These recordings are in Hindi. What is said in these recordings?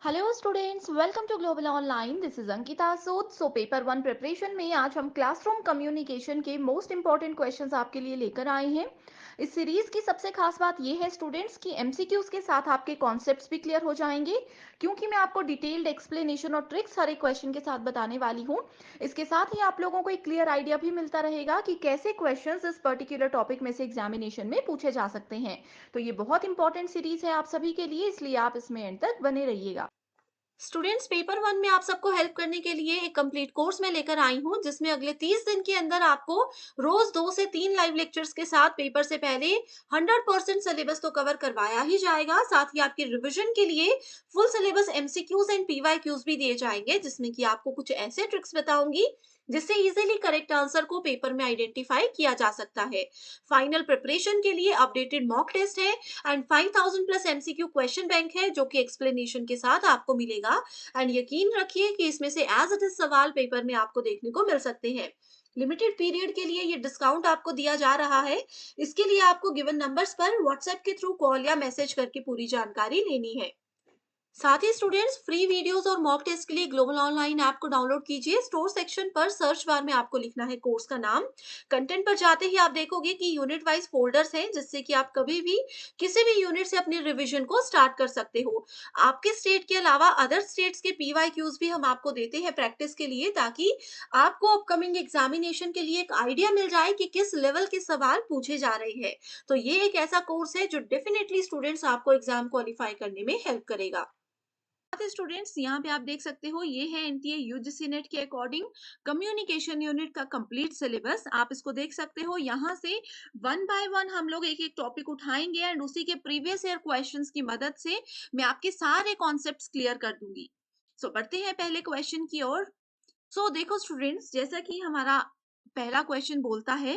Hello students, welcome to global online. This is Ankita Sood. Paper one preparation में आज हम क्लासरूम कम्युनिकेशन के मोस्ट इंपॉर्टेंट क्वेश्चंस आपके लिए लेकर आए हैं। इस सीरीज की सबसे खास बात यह है स्टूडेंट्स की एमसीक्यूज के साथ आपके कॉन्सेप्ट्स भी क्लियर हो जाएंगे, क्योंकि मैं आपको डिटेल्ड एक्सप्लेनेशन और ट्रिक्स हर एक क्वेश्चन के साथ बताने वाली हूँ। इसके साथ ही आप लोगों को एक क्लियर आइडिया भी मिलता रहेगा कि कैसे क्वेश्चंस इस पर्टिकुलर टॉपिक में से एग्जामिनेशन में पूछे जा सकते हैं। तो ये बहुत इंपॉर्टेंट सीरीज है आप सभी के लिए, इसलिए आप इसमें एंड तक बने रहिएगा। स्टूडेंट्स, पेपर वन में आप सबको हेल्प करने के लिए एक कंप्लीट कोर्स में लेकर आई हूँ, जिसमें अगले 30 दिन के अंदर आपको रोज 2 से 3 लाइव लेक्चर्स के साथ पेपर से पहले 100% सिलेबस तो कवर करवाया ही जाएगा। साथ ही आपकी रिवीजन के लिए full syllabus MCQs and PYQs भी दिए जाएंगे, जिसमें कि आपको कुछ ऐसे ट्रिक्स बताऊंगी जिससे इजीली करेक्ट आंसर को पेपर में आइडेंटिफाई किया जा सकता है। फाइनल प्रिपरेशन के लिए अपडेटेड मॉक टेस्ट है and 5000 plus MCQ question bank है, जो कि एक्सप्लेनेशन के साथ आपको मिलेगा। एंड यकीन रखिए कि इसमें से एज इट इज सवाल पेपर में आपको देखने को मिल सकते हैं। लिमिटेड पीरियड के लिए ये डिस्काउंट आपको दिया जा रहा है। इसके लिए आपको गिवन नंबर्स पर व्हाट्सएप के थ्रू कॉल या मैसेज करके पूरी जानकारी लेनी है। साथ ही स्टूडेंट्स, फ्री वीडियोस और मॉक टेस्ट के लिए ग्लोबल ऑनलाइन ऐप को डाउनलोड कीजिए। स्टोर सेक्शन पर सर्च बार में आपको लिखना है कोर्स का नाम। कंटेंट पर जाते ही आप देखोगे कि यूनिट वाइज फोल्डर्स हैं, जिससे कि आप कभी भी किसी भी यूनिट से अपनी रिवीजन को स्टार्ट कर सकते हो। आपके स्टेट के अलावा अदर स्टेट्स के पीवाईक्यूज भी हम आपको देते हैं प्रैक्टिस के लिए, ताकि आपको अपकमिंग एग्जामिनेशन के लिए एक आइडिया मिल जाए कि किस लेवल के सवाल पूछे जा रहे हैं। तो ये एक ऐसा कोर्स है जो डेफिनेटली स्टूडेंट्स आपको एग्जाम क्वालिफाई करने में हेल्प करेगा। स्टूडेंट्स, यहाँ पे आप देख सकते हो, ये है एनटीए यूजीसी नेट के अकॉर्डिंग कम्युनिकेशन यूनिट का कंप्लीट सिलेबस। आप इसको देख सकते हो। यहाँ से वन बाय वन हम लोग एक एक टॉपिक उठाएंगे एंड उसी के प्रीवियस ईयर क्वेश्चंस की मदद से मैं आपके सारे कॉन्सेप्ट्स क्लियर कर दूंगी। बढ़ते हैं पहले क्वेश्चन की ओर। देखो स्टूडेंट्स, जैसा कि हमारा पहला क्वेश्चन बोलता है,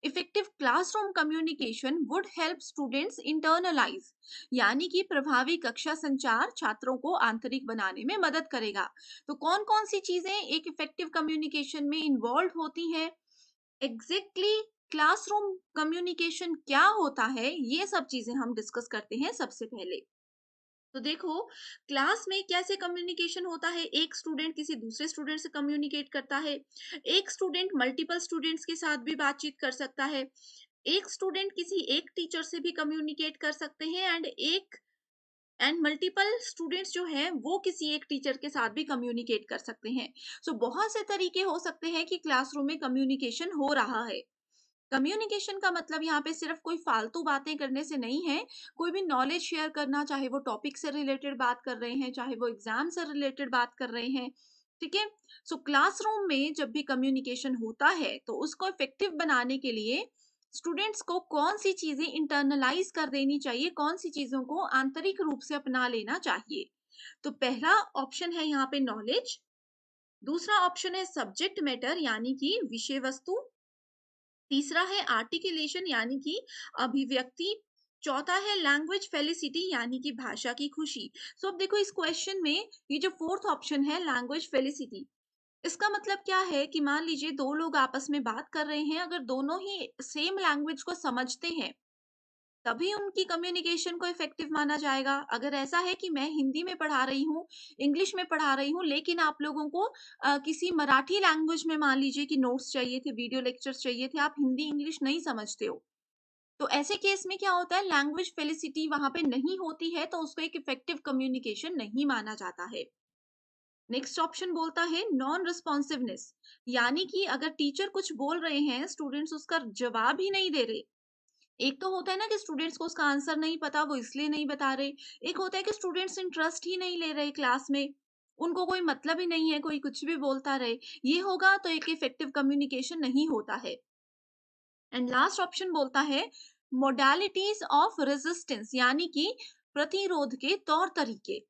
effective classroom communication would help students internalise, यानी कि प्रभावी कक्षा संचार छात्रों को आंतरिक बनाने में मदद करेगा। तो कौन कौन सी चीजें एक इफेक्टिव कम्युनिकेशन में इन्वॉल्व होती हैं, एग्जैक्टली क्लासरूम कम्युनिकेशन क्या होता है, ये सब चीजें हम डिस्कस करते हैं सबसे पहले। तो देखो, क्लास में कैसे कम्युनिकेशन होता है। एक स्टूडेंट किसी दूसरे स्टूडेंट से कम्युनिकेट करता है। एक स्टूडेंट मल्टीपल स्टूडेंट्स के साथ भी बातचीत कर सकता है। एक स्टूडेंट किसी एक टीचर से भी कम्युनिकेट कर सकते हैं एंड मल्टीपल स्टूडेंट्स जो हैं वो किसी एक टीचर के साथ भी कम्युनिकेट कर सकते हैं। बहुत से तरीके हो सकते हैं कि क्लासरूम में कम्युनिकेशन हो रहा है। कम्युनिकेशन का मतलब यहाँ पे सिर्फ कोई फालतू बातें करने से नहीं है। कोई भी नॉलेज शेयर करना, चाहे वो टॉपिक से रिलेटेड बात कर रहे हैं, चाहे वो एग्जाम से रिलेटेड बात कर रहे हैं। ठीक है। क्लासरूम में जब भी कम्युनिकेशन होता है तो उसको इफेक्टिव बनाने के लिए स्टूडेंट्स को कौन सी चीजें इंटरनलाइज कर देनी चाहिए, कौन सी चीजों को आंतरिक रूप से अपना लेना चाहिए। तो पहला ऑप्शन है यहाँ पे नॉलेज। दूसरा ऑप्शन है सब्जेक्ट मैटर, यानी कि विषय वस्तु। तीसरा है आर्टिकुलेशन, यानी कि अभिव्यक्ति। चौथा है लैंग्वेज फेलिसिटी, यानी कि भाषा की खुशी। अब देखो, इस क्वेश्चन में ये जो फोर्थ ऑप्शन है लैंग्वेज फेलिसिटी, इसका मतलब क्या है कि मान लीजिए दो लोग आपस में बात कर रहे हैं, अगर दोनों ही सेम लैंग्वेज को समझते हैं तभी उनकी कम्युनिकेशन को इफेक्टिव माना जाएगा। अगर ऐसा है कि मैं हिंदी में पढ़ा रही हूँ, इंग्लिश में पढ़ा रही हूँ, लेकिन आप लोगों को किसी मराठी लैंग्वेज में मान लीजिए कि नोट्स चाहिए थे, वीडियो लेक्चर्स चाहिए थे, आप हिंदी इंग्लिश नहीं समझते हो, तो ऐसे केस में क्या होता है, लैंग्वेज फेलिसिटी वहां पे नहीं होती है, तो उसको एक इफेक्टिव कम्युनिकेशन नहीं माना जाता है। नेक्स्ट ऑप्शन बोलता है नॉन रिस्पॉन्सिवनेस, यानी कि अगर टीचर कुछ बोल रहे हैं, स्टूडेंट्स उसका जवाब ही नहीं दे रहे। एक तो होता है ना कि स्टूडेंट्स को उसका आंसर नहीं पता, वो इसलिए नहीं बता रहे। एक होता है कि स्टूडेंट्स इंटरेस्ट ही नहीं ले रहे क्लास में, उनको कोई मतलब ही नहीं है, कोई कुछ भी बोलता रहे। ये होगा तो एक इफेक्टिव कम्युनिकेशन नहीं होता है। एंड लास्ट ऑप्शन बोलता है मोडालिटीज ऑफ रेजिस्टेंस, यानी कि प्रतिरोध के तौर तरीके।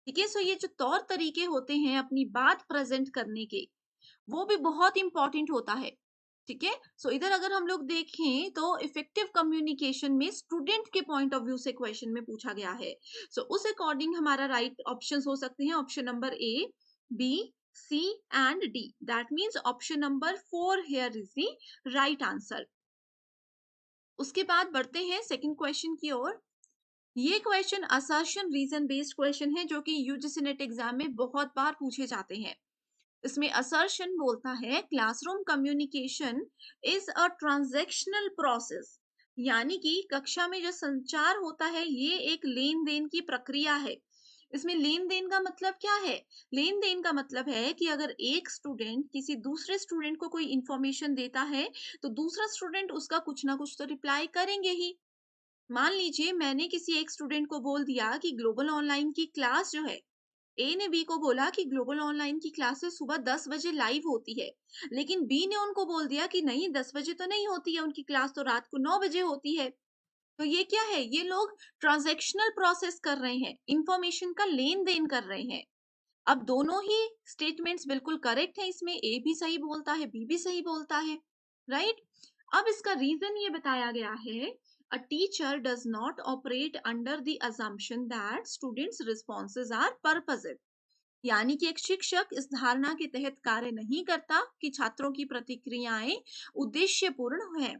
ठीक है। ये जो तौर तरीके होते हैं अपनी बात प्रेजेंट करने के, वो भी बहुत इंपॉर्टेंट होता है। ठीक है। इधर अगर हम लोग देखें तो इफेक्टिव कम्युनिकेशन में स्टूडेंट के पॉइंट ऑफ व्यू से क्वेश्चन में पूछा गया है। उस अकॉर्डिंग हमारा राइट ऑप्शंस हो सकते हैं option number A, B, C and D. That means option number 4 here is the right answer. उसके बाद बढ़ते हैं सेकंड क्वेश्चन की ओर। ये question assertion reason based question है, जो कि यूजीसी नेट एग्जाम में बहुत बार पूछे जाते हैं। इसमें असर्शन बोलता है classroom communication is a transactional process, यानी कि कक्षा में जो संचार होता है ये एक लेन देन की प्रक्रिया है। इसमें लेन देन का मतलब क्या है? लेन देन का मतलब है कि अगर एक स्टूडेंट किसी दूसरे स्टूडेंट को कोई इंफॉर्मेशन देता है, तो दूसरा स्टूडेंट उसका कुछ ना कुछ तो रिप्लाई करेंगे ही। मान लीजिए मैंने किसी एक स्टूडेंट को बोल दिया कि ग्लोबल ऑनलाइन की क्लास जो है, ए ने बी को बोला कि ग्लोबल ऑनलाइन की क्लासेस सुबह 10 बजे लाइव होती है, लेकिन बी ने उनको बोल दिया कि नहीं, 10 बजे तो नहीं होती है, उनकी क्लास तो रात को 9 बजे होती है। तो ये क्या है? ये लोग ट्रांजैक्शनल प्रोसेस कर रहे हैं, इंफॉर्मेशन का लेन देन कर रहे हैं। अब दोनों ही स्टेटमेंट्स बिल्कुल करेक्ट है, इसमें ए भी सही बोलता है, बी भी सही बोलता है, राइट? अब इसका रीजन ये बताया गया है, a teacher does not operate under the assumption that students responses are purposive, यानी कि एक शिक्षक इस धारणा के तहत कार्य नहीं करता कि छात्रों की प्रतिक्रियाएं उद्देश्यपूर्ण हैं।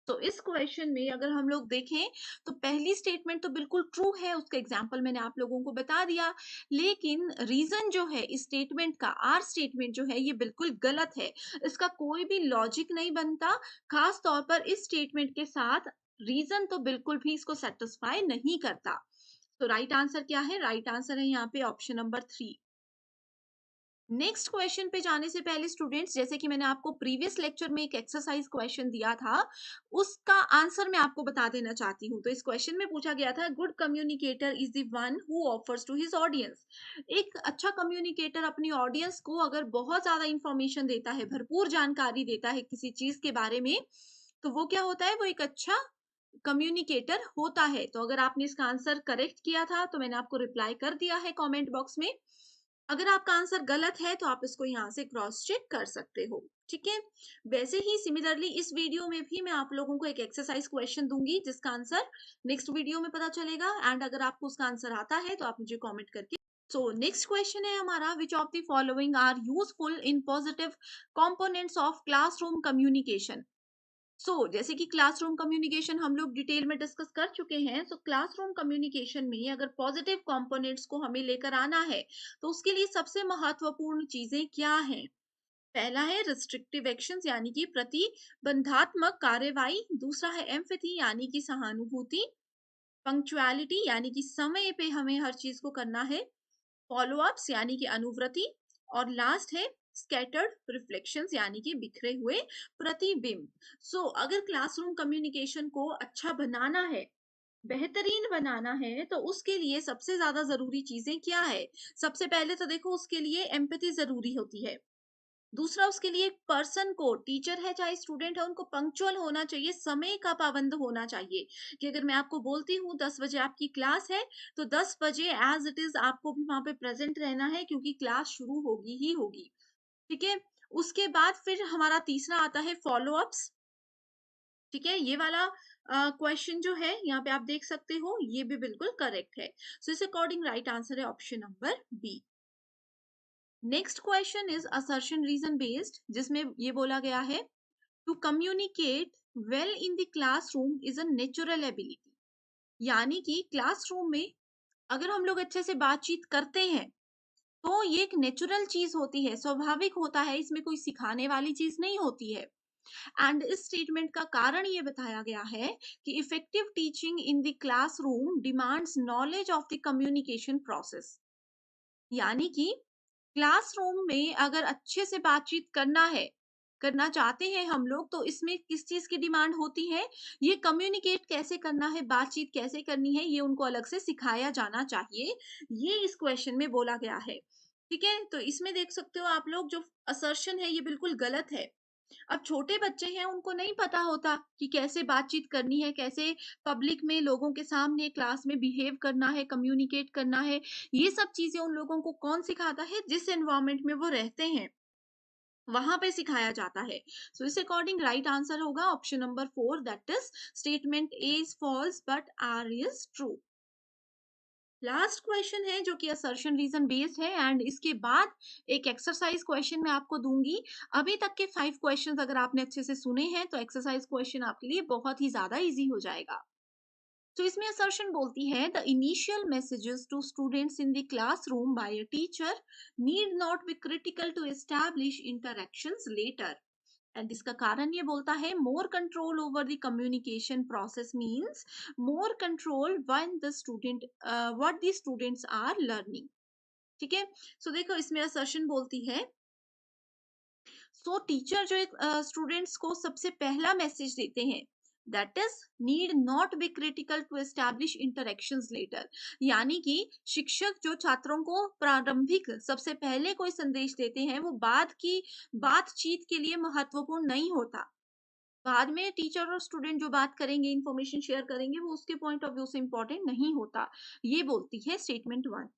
तो इस क्वेश्चन में अगर हम लोग देखें, तो पहली स्टेटमेंट तो बिल्कुल ट्रू है, उसका एग्जाम्पल मैंने आप लोगों को बता दिया। लेकिन रीजन जो है इस स्टेटमेंट का, आर स्टेटमेंट जो है, ये बिल्कुल गलत है। इसका कोई भी लॉजिक नहीं बनता, खास तौर पर इस स्टेटमेंट के साथ रीजन तो बिल्कुल भी इसको सेटिस्फाई नहीं करता। तो राइट आंसर क्या है? राइट आंसर है यहाँ पे ऑप्शन नंबर 3। नेक्स्ट क्वेश्चन पे जाने से पहले स्टूडेंट्स, जैसे कि मैंने आपको प्रीवियस लेक्चर में एक एक्सरसाइज क्वेश्चन दिया था, उसका आंसर मैं आपको बता देना चाहती हूँ। तो इस क्वेश्चन में पूछा गया था, good communicator is the one who offers to his audience. एक अच्छा कम्युनिकेटर अपनी ऑडियंस को अगर बहुत ज्यादा इंफॉर्मेशन देता है, भरपूर जानकारी देता है किसी चीज के बारे में, तो वो क्या होता है? वो एक अच्छा कम्युनिकेटर होता है। तो अगर आपने इसका आंसर करेक्ट किया था तो मैंने आपको रिप्लाई कर दिया है कमेंट बॉक्स में। अगर आपका आंसर गलत है तो आप इसको यहाँ से क्रॉस चेक कर सकते हो, ठीक है? वैसे ही सिमिलरली इस वीडियो में भी मैं आप लोगों को एक एक्सरसाइज क्वेश्चन दूंगी जिसका आंसर नेक्स्ट वीडियो में पता चलेगा, एंड अगर आपको उसका आंसर आता है तो आप मुझे कमेंट करके। सो नेक्स्ट क्वेश्चन है हमारा, which of the following are useful in positive components of classroom communication. जैसे कि क्लासरूम कम्युनिकेशन हम लोग डिटेल में डिस्कस कर चुके हैं। क्लासरूम कम्युनिकेशन में अगर पॉजिटिव कंपोनेंट्स को हमें लेकर आना है, तो उसके लिए सबसे महत्वपूर्ण चीजें क्या हैं? पहला है रिस्ट्रिक्टिव एक्शंस, यानी कि प्रतिबंधात्मक कार्यवाही। दूसरा है एम्पैथी, यानी कि सहानुभूति। पंक्चुअलिटी, यानी कि समय पे हमें हर चीज को करना है। फॉलो अप्स, यानी कि अनुवृत्ति। और लास्ट है स्कैटर्ड रिफ्लेक्शंस, यानी कि बिखरे हुए प्रतिबिंब। अगर क्लासरूम कम्युनिकेशन को अच्छा बनाना है, बेहतरीन बनाना है, तो उसके लिए सबसे ज्यादा जरूरी चीजें क्या है? सबसे पहले तो देखो, उसके लिए एम्पैथी जरूरी होती है। दूसरा, उसके लिए पर्सन को, टीचर है चाहे स्टूडेंट है, उनको पंक्चुअल होना चाहिए, समय का पाबंद होना चाहिए। कि अगर मैं आपको बोलती हूँ 10 बजे आपकी क्लास है, तो 10 बजे एज इट इज आपको भी वहां पे प्रेजेंट रहना है, क्योंकि क्लास शुरू होगी ही होगी, ठीक है? उसके बाद फिर हमारा तीसरा आता है फॉलो अप्स, ठीक है? ये वाला क्वेश्चन जो है यहाँ पे आप देख सकते हो, ये भी बिल्कुल करेक्ट है। इस अकॉर्डिंग राइट आंसर है option number B. Next question is assertion reason based, जिसमें ये बोला गया है, to communicate well in the classroom is a natural ability, यानी कि क्लासरूम में अगर हम लोग अच्छे से बातचीत करते हैं, तो ये एक नेचुरल चीज होती है, स्वाभाविक होता है, इसमें कोई सिखाने वाली चीज नहीं होती है। एंड इस स्टेटमेंट का कारण ये बताया गया है कि effective teaching in the classroom demands knowledge of the communication process, यानी कि क्लासरूम में अगर अच्छे से बातचीत करना चाहते हैं हम लोग, तो इसमें किस चीज की डिमांड होती है? ये कम्युनिकेट कैसे करना है, बातचीत कैसे करनी है, ये उनको अलग से सिखाया जाना चाहिए। ये इस क्वेश्चन में बोला गया है, ठीक है? तो इसमें देख सकते हो आप लोग, जो असर्शन है ये बिल्कुल गलत है। अब छोटे बच्चे हैं, उनको नहीं पता होता कि कैसे बातचीत करनी है, कैसे पब्लिक में, लोगों के सामने क्लास में बिहेव करना है, कम्युनिकेट करना है। ये सब चीजें उन लोगों को कौन सिखाता है? जिस एनवायरमेंट में वो रहते हैं, वहां पे सिखाया जाता है। इस अकॉर्डिंग राइट आंसर होगा option number 4, that is statement A is false but R is true. Last question है जो कि असर्शन रीजन बेस्ड है, एंड इसके बाद एक एक्सरसाइज क्वेश्चन मैं आपको दूंगी। अभी तक के 5 क्वेश्चंस अगर आपने अच्छे से सुने हैं, तो एक्सरसाइज क्वेश्चन आपके लिए बहुत ही ज्यादा इजी हो जाएगा। तो इसमें असर्शन बोलती है the initial messages to students in the classroom by a teacher need not be critical to establish interactions later. And इसका कारण ये बोलता है more control over the communication process means more control when the student what the students are learning. ठीक है। सो देखो इसमें असर्शन बोलती है सो टीचर जो एक स्टूडेंट्स को सबसे पहला मैसेज देते हैं that is need not be critical to establish interactions later. यानी कि शिक्षक जो छात्रों को प्रारंभिक सबसे पहले कोई संदेश देते हैं वो बाद की बातचीत के लिए महत्वपूर्ण नहीं होता। बाद में टीचर और स्टूडेंट जो बात करेंगे इंफॉर्मेशन शेयर करेंगे वो उसके पॉइंट ऑफ व्यू से इंपॉर्टेंट नहीं होता। ये बोलती है स्टेटमेंट वन।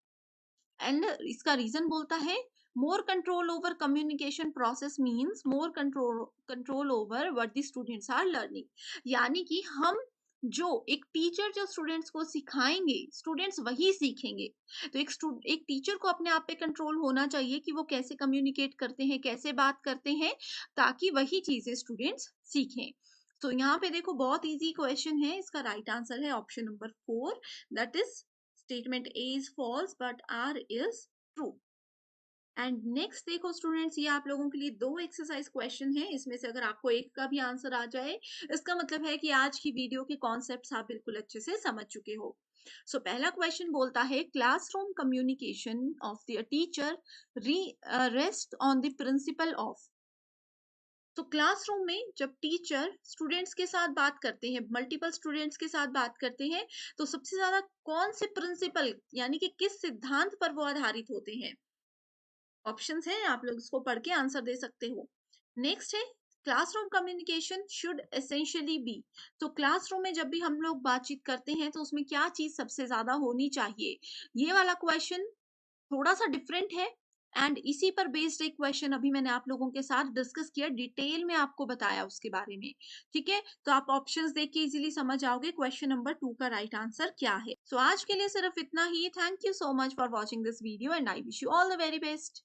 एंड इसका रीजन बोलता है more control over communication process means more control over what the students are learning. यानी कि हम जो एक टीचर जो स्टूडेंट्स को सिखाएंगे स्टूडेंट्स वही सीखेंगे। तो एक टीचर को अपने आप पे कंट्रोल होना चाहिए कि वो कैसे कम्युनिकेट करते हैं कैसे बात करते हैं ताकि वही चीजें स्टूडेंट्स सीखें। तो यहाँ पे देखो बहुत इजी क्वेश्चन है, इसका राइट आंसर है option number 4 that is statement A is false but R is true. And next देखो स्टूडेंट्स ये आप लोगों के लिए दो एक्सरसाइज क्वेश्चन है, इसमें से अगर आपको एक का भी आंसर आ जाए इसका मतलब है कि आज की वीडियो के कॉन्सेप्ट्स आप बिल्कुल अच्छे से समझ चुके हो। सो पहला क्वेश्चन बोलता है classroom communication of the teacher rest on the principle of. तो क्लासरूम में जब टीचर स्टूडेंट्स के साथ बात करते हैं मल्टीपल स्टूडेंट्स के साथ बात करते हैं तो सबसे ज्यादा कौन से प्रिंसिपल यानी कि किस सिद्धांत पर वो आधारित होते हैं। ऑप्शंस हैं, आप लोग इसको पढ़ के आंसर दे सकते हो। नेक्स्ट है classroom communication should essentially be. तो क्लासरूम में जब भी हम लोग बातचीत करते हैं तो उसमें क्या चीज सबसे ज्यादा होनी चाहिए। ये वाला क्वेश्चन थोड़ा सा डिफरेंट है एंड इसी पर बेस्ड एक क्वेश्चन अभी मैंने आप लोगों के साथ डिस्कस किया, डिटेल में आपको बताया उसके बारे में। ठीक है, तो आप ऑप्शंस देख के इजीली समझ आओगे क्वेश्चन नंबर 2 का राइट आंसर क्या है। सो आज के लिए सिर्फ इतना ही। Thank you so much for watching this video and I wish you all the very best.